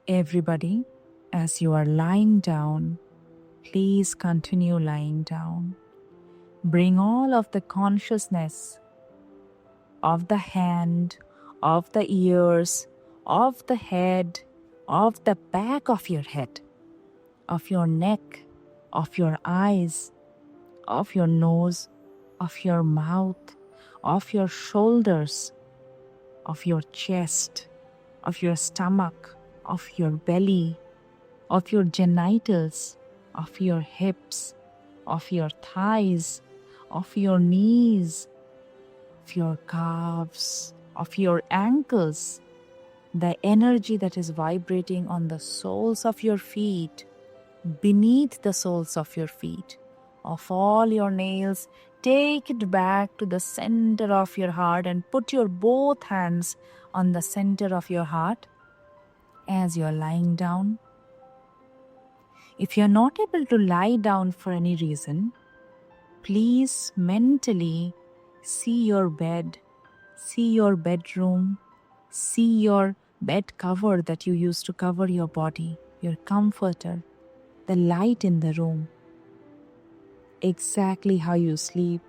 Everybody, as you are lying down, please continue lying down. Bring all of the consciousness of the hand, of the ears, of the head, of the back of your head, of your neck, of your eyes, of your nose, of your mouth, of your shoulders, of your chest, of your stomach, of your belly, of your genitals, of your hips, of your thighs, of your knees, of your calves, of your ankles, the energy that is vibrating on the soles of your feet, beneath the soles of your feet, of all your nails. Take it back to the center of your heart and put your both hands on the center of your heart as you're lying down. If you're not able to lie down for any reason, please mentally see your bed, see your bedroom, see your bed cover that you use to cover your body, your comforter, the light in the room, exactly how you sleep.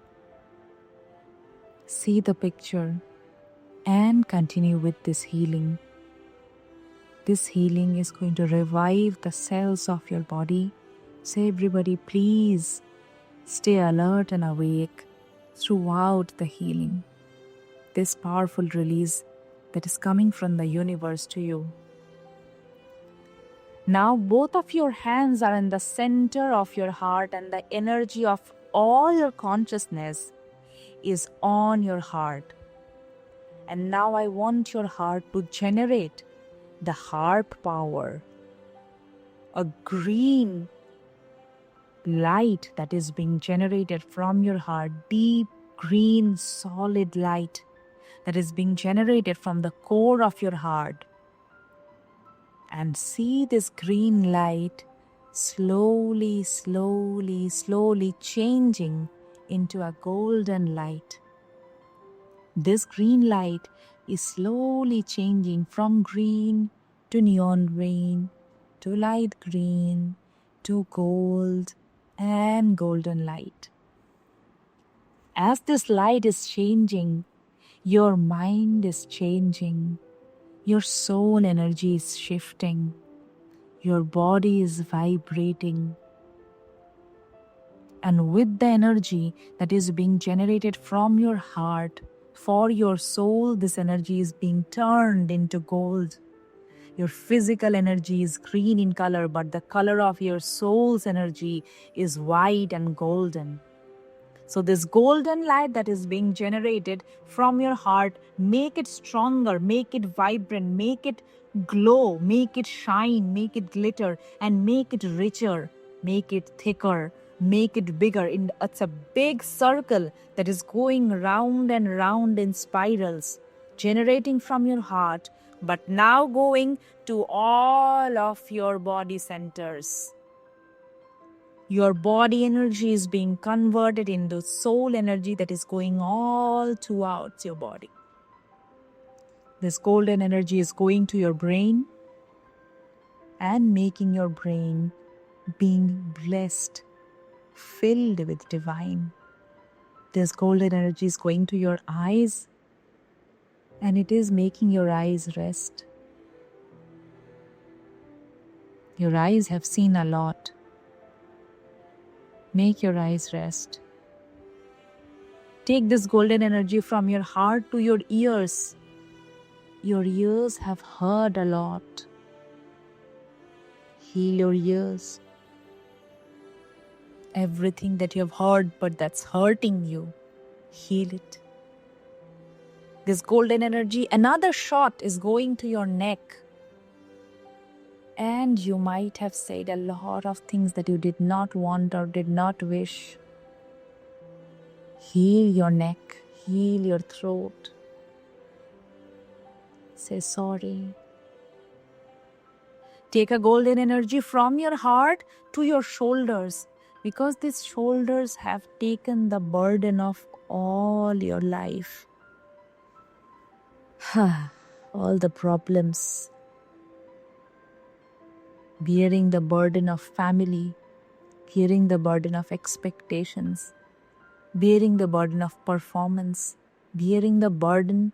See the picture and continue with this healing. This healing is going to revive the cells of your body. So everybody, please stay alert and awake throughout the healing. This powerful release that is coming from the universe to you. Now both of your hands are in the center of your heart and the energy of all your consciousness is on your heart. And now I want your heart to generate the heart power, a green light that is being generated from your heart, deep green solid light that is being generated from the core of your heart. And see this green light slowly changing into a golden light. This green light is slowly changing from green to neon green to light green to gold and golden light. As this light is changing, your mind is changing, your soul energy is shifting, your body is vibrating. And with the energy that is being generated from your heart, for your soul, this energy is being turned into gold. Your physical energy is green in color, but the color of your soul's energy is white and golden. So this golden light that is being generated from your heart, make it stronger, make it vibrant, make it glow, make it shine, make it glitter, and make it richer, make it thicker, make it bigger. It's a big circle that is going round and round in spirals, generating from your heart, but now going to all of your body centers. Your body energy is being converted into soul energy that is going all throughout your body. This golden energy is going to your brain and making your brain being blessed, filled with divine. This golden energy is going to your eyes and it is making your eyes rest. Your eyes have seen a lot. Make your eyes rest. Take this golden energy from your heart to your ears. Your ears have heard a lot. Heal your ears. Everything that you have heard but that's hurting you, heal it. This golden energy, another shot is going to your neck. And you might have said a lot of things that you did not want or did not wish. Heal your neck, heal your throat. Say sorry. Take a golden energy from your heart to your shoulders, because these shoulders have taken the burden of all your life. All the problems, bearing the burden of family, bearing the burden of expectations, bearing the burden of performance, bearing the burden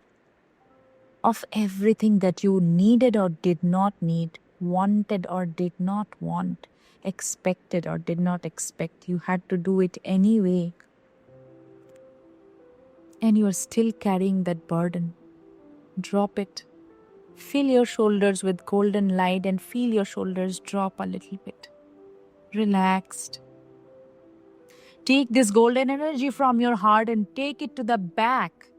of everything that you needed or did not need, wanted or did not want, expected or did not expect. You had to do it anyway. And you are still carrying that burden. Drop it. Fill your shoulders with golden light and feel your shoulders drop a little bit. Relaxed. Take this golden energy from your heart and take it to the back,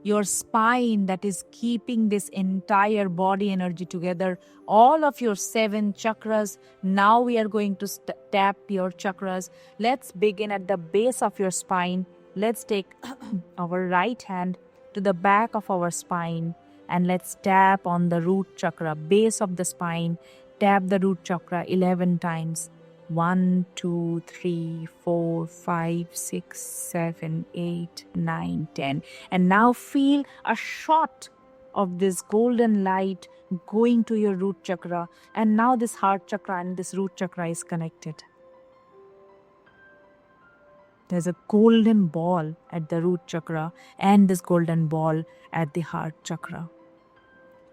your spine that is keeping this entire body energy together, all of your 7 chakras. Now we are going to tap your chakras. Let's begin at the base of your spine. Let's take our right hand to the back of our spine and let's tap on the root chakra, base of the spine. Tap the root chakra 11 times. 1, 2, 3, 4, 5, 6, 7, 8, 9, 10. And now feel a shot of this golden light going to your root chakra. And now this heart chakra and this root chakra is connected. There's a golden ball at the root chakra and this golden ball at the heart chakra.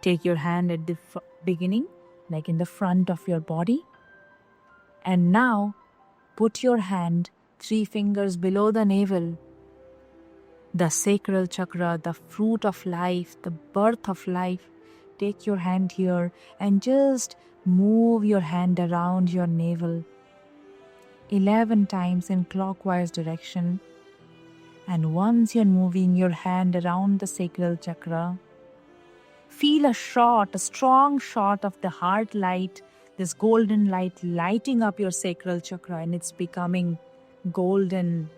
Take your hand at the beginning, like in the front of your body. And now put your hand 3 fingers below the navel, the sacral chakra, the fruit of life, the birth of life. Take your hand here and just move your hand around your navel 11 times in clockwise direction. And once you're moving your hand around the sacral chakra, feel a strong shot of the heart light, this golden light lighting up your sacral chakra, and it's becoming golden,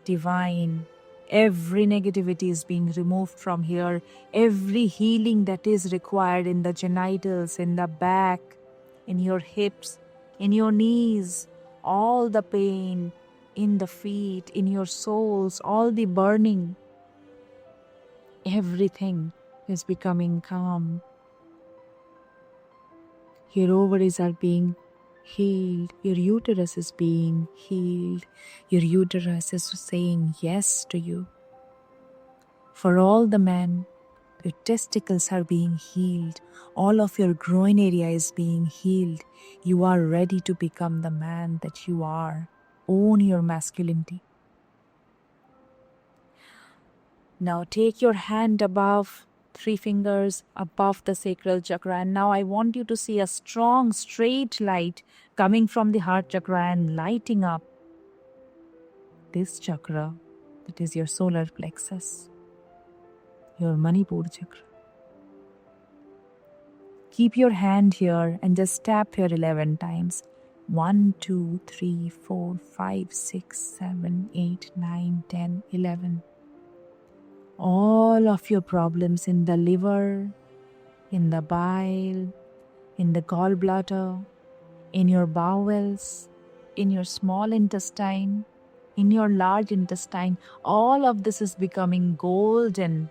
divine. Every negativity is being removed from here. Every healing that is required in the genitals, in the back, in your hips, in your knees, all the pain in the feet, in your soles, all the burning, everything is becoming calm. Your ovaries are being healed. Your uterus is being healed. Your uterus is saying yes to you. For all the men, your testicles are being healed. All of your groin area is being healed. You are ready to become the man that you are. Own your masculinity. Now take your hand above, 3 fingers above the sacral chakra, and now I want you to see a strong straight light coming from the heart chakra and lighting up this chakra, that is your solar plexus, your Manipur chakra. Keep your hand here and just tap here 11 times. 1, 2, 3, 4, 5, 6, 7, 8, 9, 10, 11. All of your problems in the liver, in the bile, in the gallbladder, in your bowels, in your small intestine, in your large intestine, all of this is becoming golden.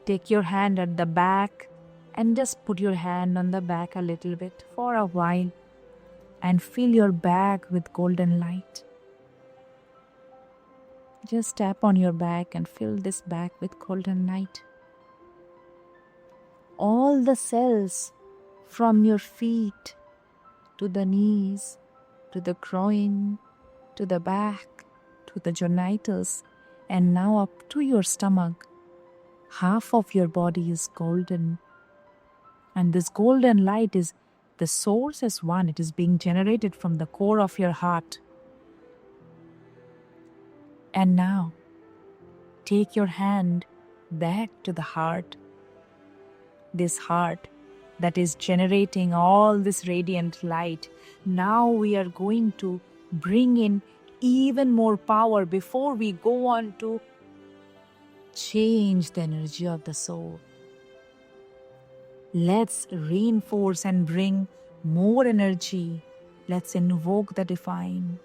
Take your hand at the back and just put your hand on the back a little bit for a while and fill your back with golden light. Just tap on your back and fill this back with golden light. All the cells from your feet to the knees, to the groin, to the back, to the genitals, and now up to your stomach. Half of your body is golden. And this golden light is, the source is one. It is being generated from the core of your heart. And now, take your hand back to the heart. This heart that is generating all this radiant light. Now we are going to bring in even more power before we go on to change the energy of the soul. Let's reinforce and bring more energy. Let's invoke the divine.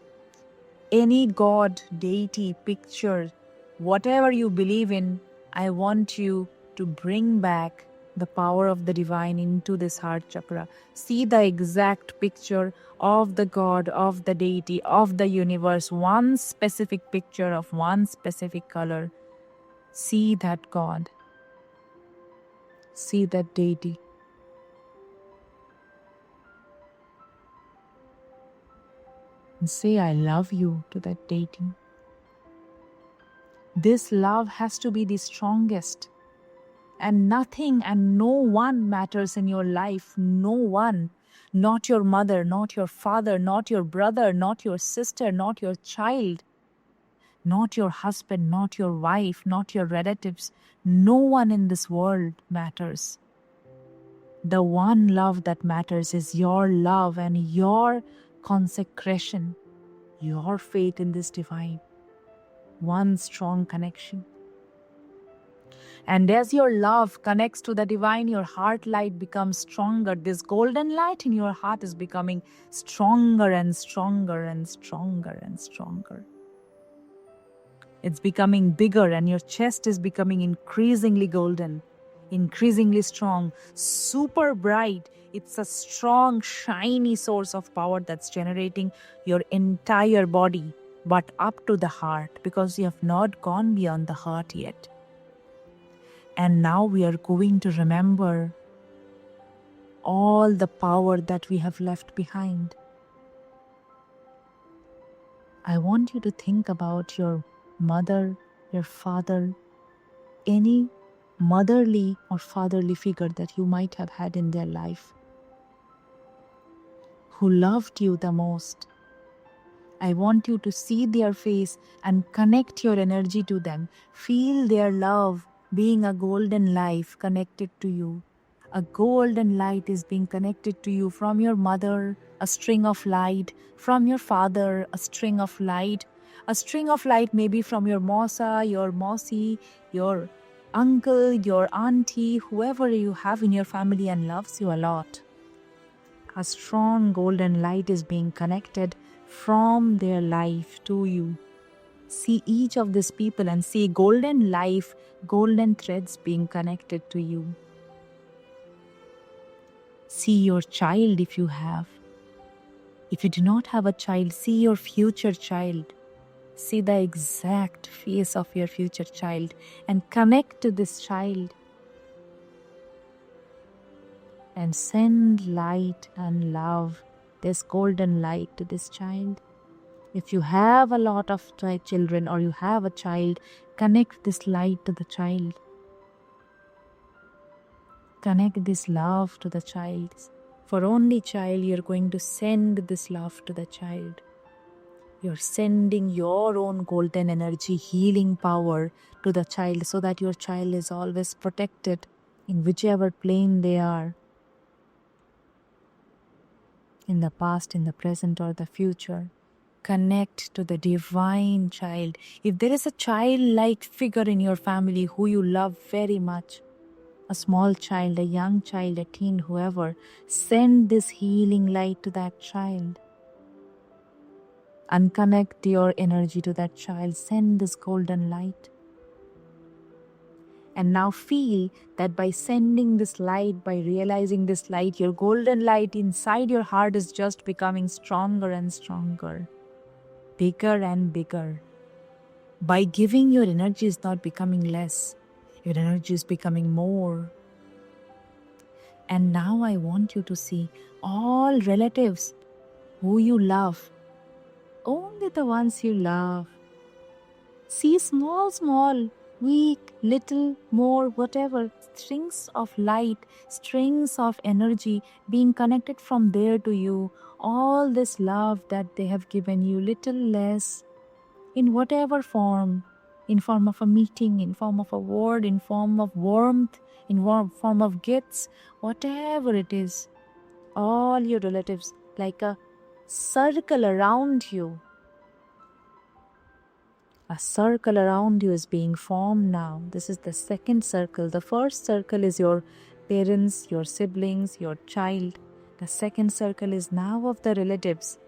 Any god, deity, picture, whatever you believe in, I want you to bring back the power of the divine into this heart chakra. See the exact picture of the God, of the deity, of the universe, one specific picture of one specific color. See that God. See that deity. And say, I love you to that deity. This love has to be the strongest. And nothing and no one matters in your life. No one. Not your mother, not your father, not your brother, not your sister, not your child, not your husband, not your wife, not your relatives. No one in this world matters. The one love that matters is your love and your consecration, your faith in this divine. One strong connection. And as your love connects to the divine, your heart light becomes stronger. This golden light in your heart is becoming stronger and stronger and stronger and stronger. It's becoming bigger, and your chest is becoming increasingly golden, increasingly strong, super bright. It's a strong, shiny source of power that's generating your entire body, but up to the heart, because you have not gone beyond the heart yet. And now we are going to remember all the power that we have left behind. I want you to think about your mother, your father, any motherly or fatherly figure that you might have had in their life who loved you the most. I want you to see their face and connect your energy to them. Feel their love being a golden life connected to you. A golden light is being connected to you from your mother, a string of light, from your father, a string of light. A string of light maybe from your mosa, your mosi, your uncle, your auntie, whoever you have in your family and loves you a lot. A strong golden light is being connected from their life to you. See each of these people and see golden life, golden threads being connected to you. See your child if you have. If you do not have a child, see your future child. See the exact face of your future child and connect to this child. And send light and love, this golden light to this child. If you have a lot of children or you have a child, connect this light to the child. Connect this love to the child. For only child, you're going to send this love to the child. You're sending your own golden energy, healing power to the child so that your child is always protected in whichever plane they are. In the past, in the present, or the future. Connect to the divine child. If there is a child-like figure in your family who you love very much, a small child, a young child, a teen, whoever, send this healing light to that child. And connect your energy to that child. Send this golden light. And now feel that by sending this light, by realizing this light, your golden light inside your heart is just becoming stronger and stronger. Bigger and bigger. By giving, your energy is not becoming less. Your energy is becoming more. And now I want you to see all relatives who you love. Only the ones you love. See small, weak, little, more, whatever. Strings of light, strings of energy being connected from there to you. All this love that they have given you, little less, in whatever form, in form of a meeting, in form of a word, in form of warmth, in form of gifts, whatever it is, all your relatives, like a circle around you. A circle around you is being formed now. This is the second circle. The first circle is your parents, your siblings, your child. The second circle is now of the relatives.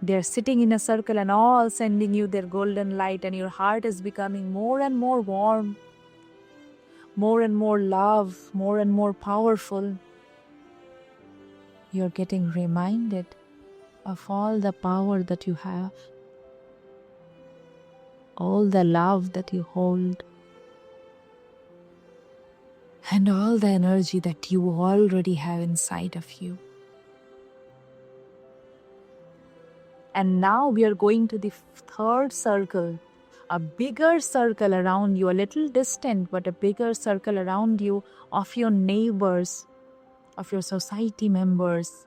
They are sitting in a circle and all sending you their golden light, and your heart is becoming more and more warm. more and more love, more and more powerful. You're getting reminded of all the power that you have, all the love that you hold, and all the energy that you already have inside of you. And now we are going to the third circle, a bigger circle around you, a little distant, but a bigger circle around you of your neighbors, of your society members,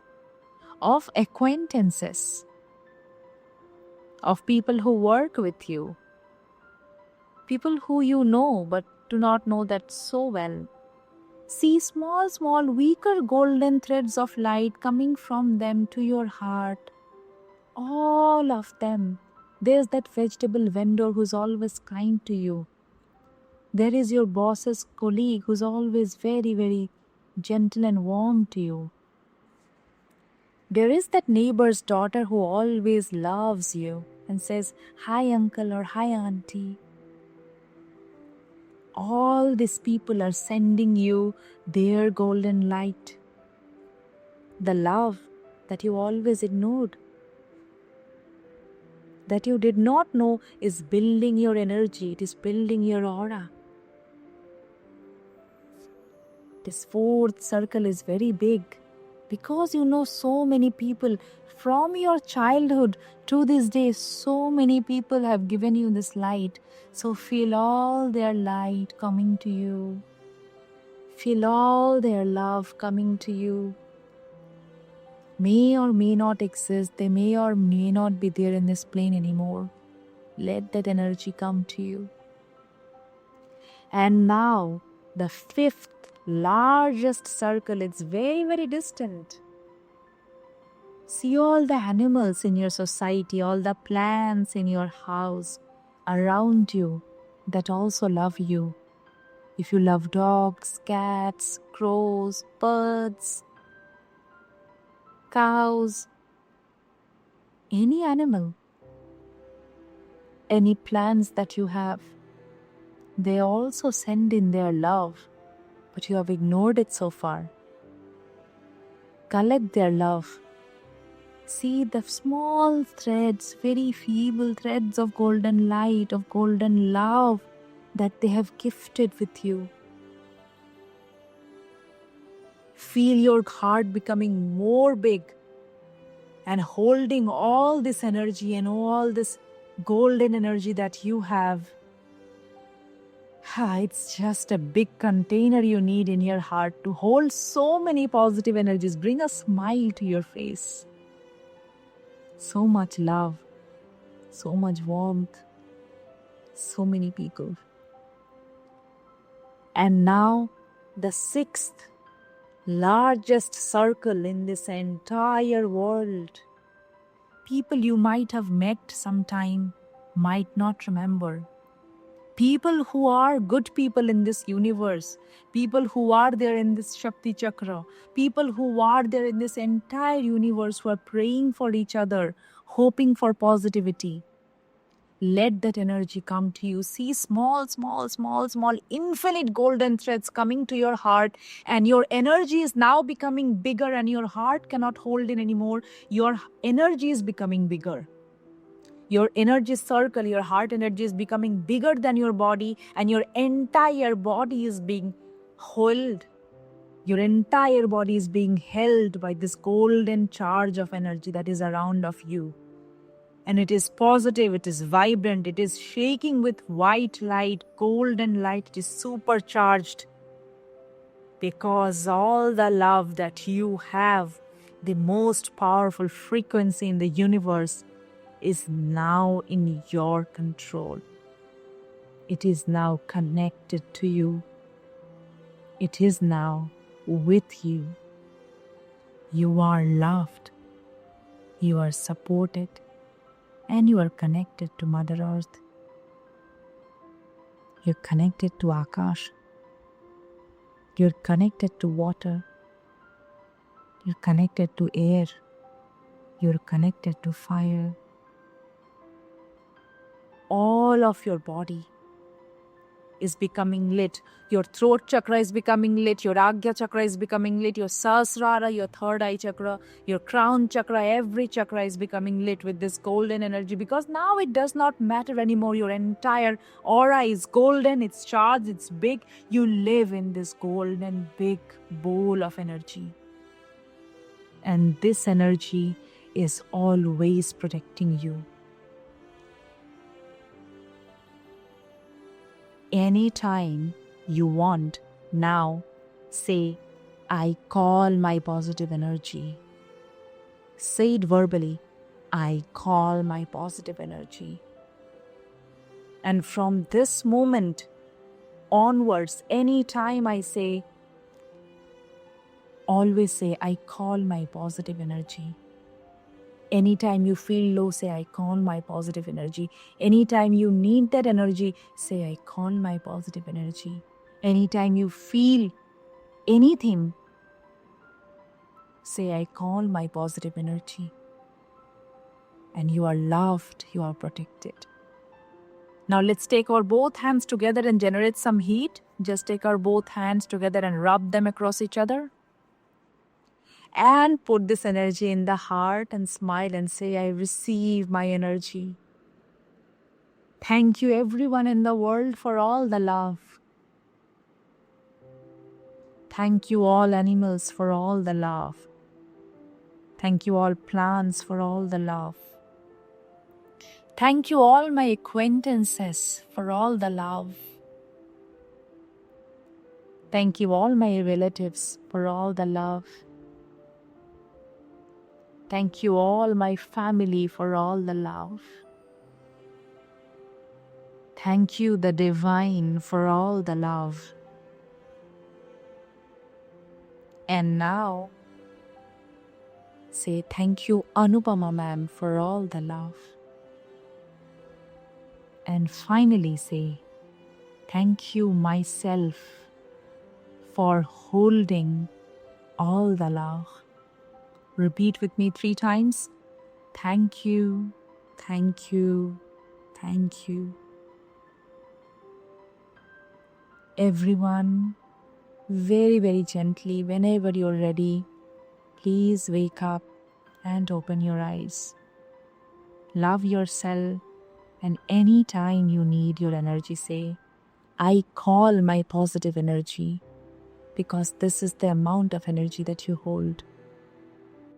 of acquaintances, of people who work with you, people who you know but do not know that so well. See small, weaker golden threads of light coming from them to your heart. All of them. There's that vegetable vendor who's always kind to you. There is your boss's colleague who's always very, very gentle and warm to you. There is that neighbor's daughter who always loves you and says, "Hi, uncle," or "Hi, auntie." All these people are sending you their golden light. The love that you always ignored, that you did not know, is building your energy, it is building your aura. This fourth circle is very big because you know so many people from your childhood to this day. So many people have given you this light. So feel all their light coming to you. Feel all their love coming to you. May or may not exist. They may or may not be there in this plane anymore. Let that energy come to you. And now the fifth largest circle, it's very, very distant. See all the animals in your society, all the plants in your house around you that also love you. If you love dogs, cats, crows, birds, cows, any animal, any plants that you have, they also send in their love, but you have ignored it so far. Collect their love. See the small threads, very feeble threads of golden light, of golden love that they have gifted with you. Feel your heart becoming more big and holding all this energy and all this golden energy that you have. It's just a big container you need in your heart to hold so many positive energies. Bring a smile to your face. So much love, so much warmth, so many people. And now the sixth largest circle in this entire world. People you might have met sometime, might not remember. People who are good people in this universe, people who are there in this Shakti Chakra, people who are there in this entire universe who are praying for each other, hoping for positivity. Let that energy come to you. See small, infinite golden threads coming to your heart, and your energy is now becoming bigger and your heart cannot hold it anymore. Your energy is becoming bigger. Your energy circle, your heart energy is becoming bigger than your body, and your entire body is being held. Your entire body is being held by this golden charge of energy that is around of you. And it is positive, it is vibrant, it is shaking with white light, golden light, it is supercharged. Because all the love that you have, the most powerful frequency in the universe, is now in your control. It is now connected to you. It is now with you. You are loved. You are supported. And you are connected to Mother Earth. You're connected to Akash. You're connected to water. You're connected to air. You're connected to fire. All of your body is becoming lit. Your throat chakra is becoming lit. Your Agya chakra is becoming lit. Your Sahasrara, your third eye chakra, your crown chakra, every chakra is becoming lit with this golden energy, because now it does not matter anymore. Your entire aura is golden, it's charged, it's big. You live in this golden big bowl of energy. And this energy is always protecting you. Anytime you want, now say, I call my positive energy. Say it verbally, I call my positive energy. And from this moment onwards, anytime I say, always say, I call my positive energy. Anytime you feel low, say, I call my positive energy. Anytime you need that energy, say, I call my positive energy. Anytime you feel anything, say, I call my positive energy. And you are loved, you are protected. Now let's take our both hands together and generate some heat. Just take our both hands together and rub them across each other. And put this energy in the heart and smile and say, I receive my energy. Thank you everyone in the world for all the love. Thank you all animals for all the love. Thank you all plants for all the love. Thank you all my acquaintances for all the love. Thank you all my relatives for all the love. Thank you all my family for all the love. Thank you the divine for all the love. And now say thank you Anupama ma'am for all the love. And finally say thank you myself for holding all the love. Repeat with me 3 times. Thank you, thank you, thank you. Everyone, very, very gently, whenever you're ready, please wake up and open your eyes. Love yourself, and anytime you need your energy, say, I call my positive energy, because this is the amount of energy that you hold.